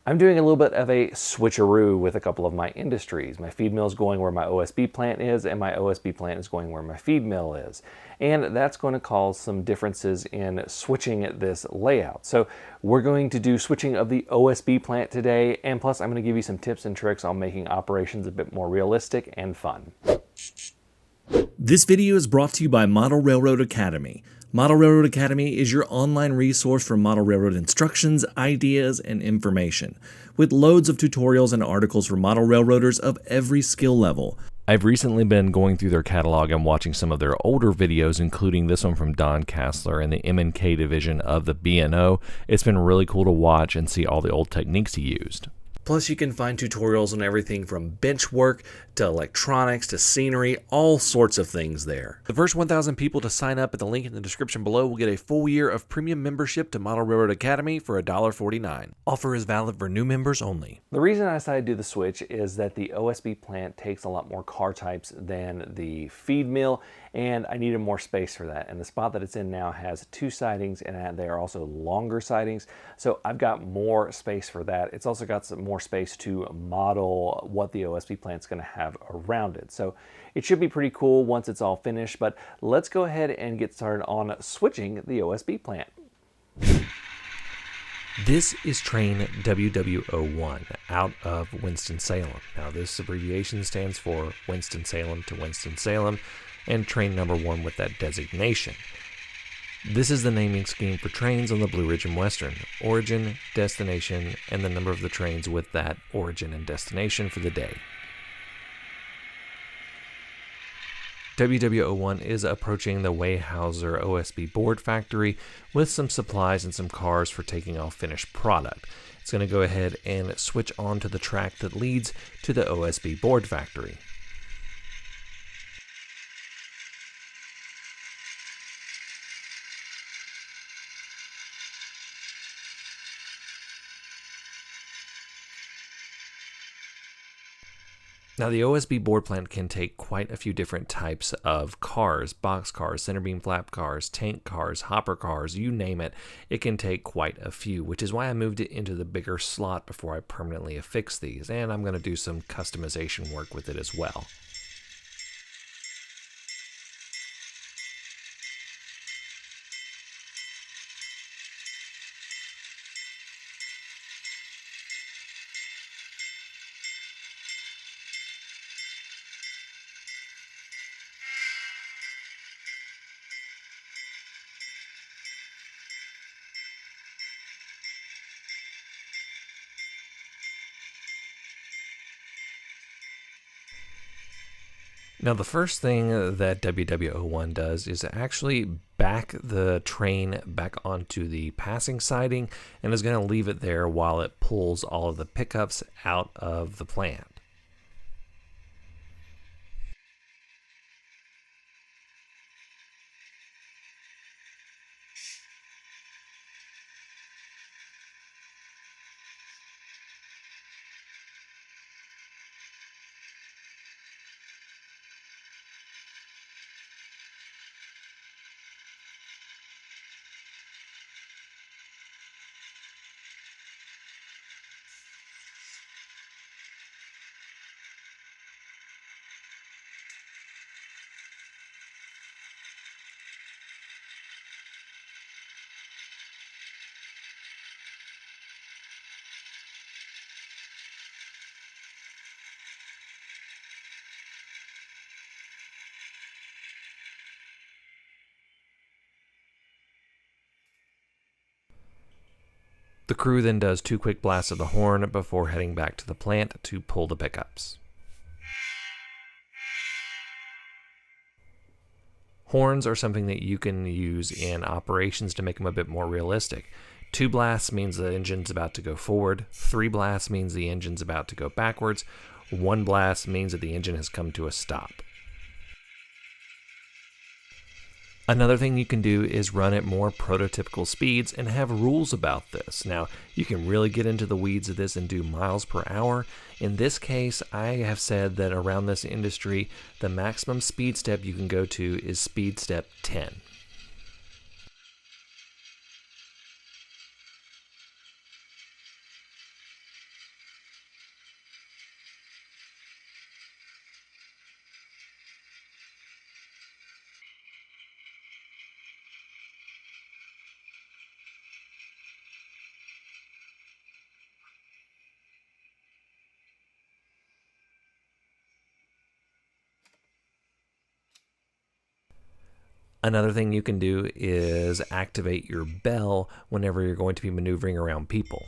I'm doing a little bit of a switcheroo with a couple of my industries. My feed mill is going where my OSB plant is, and my OSB plant is going where my feed mill is. And that's going to cause some differences in switching this layout. So we're going to do switching of the OSB plant today, and plus I'm going to give you some tips and tricks on making operations a bit more realistic and fun. This video is brought to you by Model Railroad Academy. Model Railroad Academy is your online resource for model railroad instructions, ideas, and information, with loads of tutorials and articles for model railroaders of every skill level. I've recently been going through their catalog and watching some of their older videos, including this one from Don Kassler and the M&K division of the B&O. It's been really cool to watch and see all the old techniques he used. Plus, you can find tutorials on everything from bench work to electronics to scenery, all sorts of things there. The first 1,000 people to sign up at the link in the description below will get a full year of premium membership to Model Railroad Academy for $1.49. Offer is valid for new members only. The reason I decided to do the switch is that the OSB plant takes a lot more car types than the feed mill, and I needed more space for that. And the spot that it's in now has 2 sidings, and they are also longer sidings, so I've got more space for that. It's also got some more space to model what the OSB plant's going to have around it. So it should be pretty cool once it's all finished, but let's go ahead and get started on switching the OSB plant. This is train WW01 out of Winston-Salem. Now this abbreviation stands for Winston-Salem to Winston-Salem, and train number 1 with that designation. This is the naming scheme for trains on the Blue Ridge and Western: origin, destination, and the number of the trains with that origin and destination for the day. WW01 is approaching the Weyerhaeuser OSB board factory with some supplies and some cars for taking off finished product. It's going to go ahead and switch on to the track that leads to the OSB board factory. Now the OSB board plant can take quite a few different types of cars: box cars, center beam flap cars, tank cars, hopper cars, you name it. It can take quite a few, which is why I moved it into the bigger slot before I permanently affix these, and I'm going to do some customization work with it as well. Now the first thing that WW01 does is actually back the train back onto the passing siding, and is going to leave it there while it pulls all of the pickups out of the plant. The crew then does 2 quick blasts of the horn before heading back to the plant to pull the pickups. Horns are something that you can use in operations to make them a bit more realistic. 2 blasts means the engine's about to go forward. 3 blasts means the engine's about to go backwards. 1 blast means that the engine has come to a stop. Another thing you can do is run at more prototypical speeds and have rules about this. Now, you can really get into the weeds of this and do miles per hour. In this case, I have said that around this industry, the maximum speed step you can go to is speed step 10. Another thing you can do is activate your bell whenever you're going to be maneuvering around people.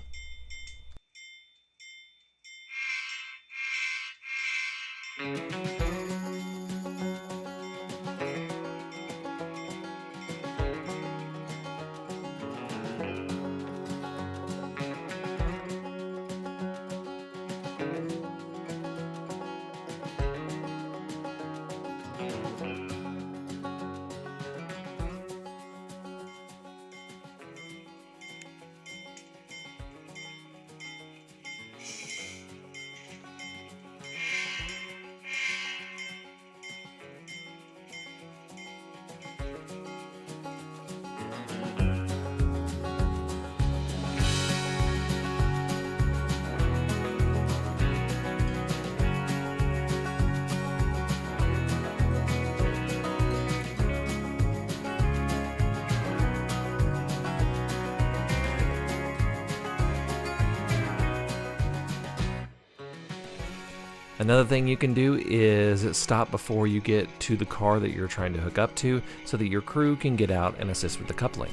Another thing you can do is stop before you get to the car that you're trying to hook up to so that your crew can get out and assist with the coupling.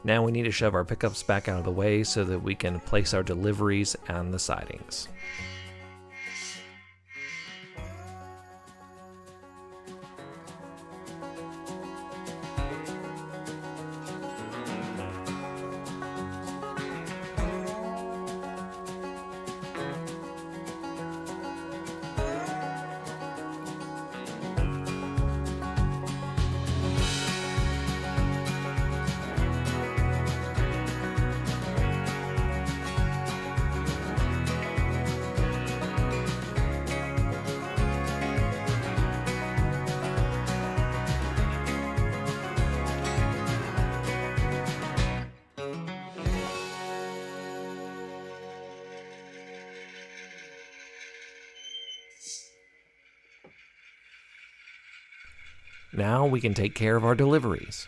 Now we need to shove our pickups back out of the way so that we can place our deliveries on the sidings. Now we can take care of our deliveries.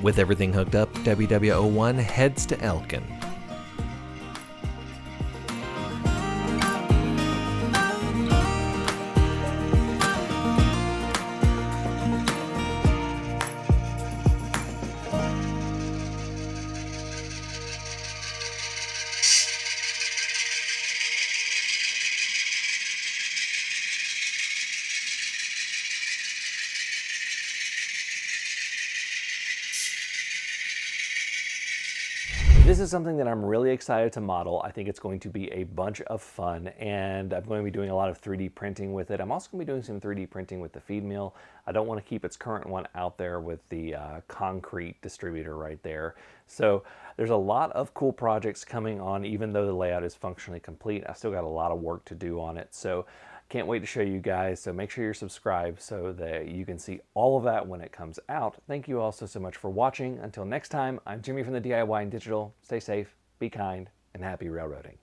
With everything hooked up, WW01 heads to Elkin. This is something that I'm really excited to model. I think it's going to be a bunch of fun, and I'm going to be doing a lot of 3D printing with it. I'm also going to be doing some 3D printing with the feed mill. I don't want to keep its current one out there with the concrete distributor right there. So there's a lot of cool projects coming on, even though the layout is functionally complete. I still got a lot of work to do on it. So can't wait to show you guys. So make sure you're subscribed so that you can see all of that when it comes out. Thank you all so much for watching. Until next time, I'm Jimmy from the DIY and Digital. Stay safe, be kind, and happy railroading.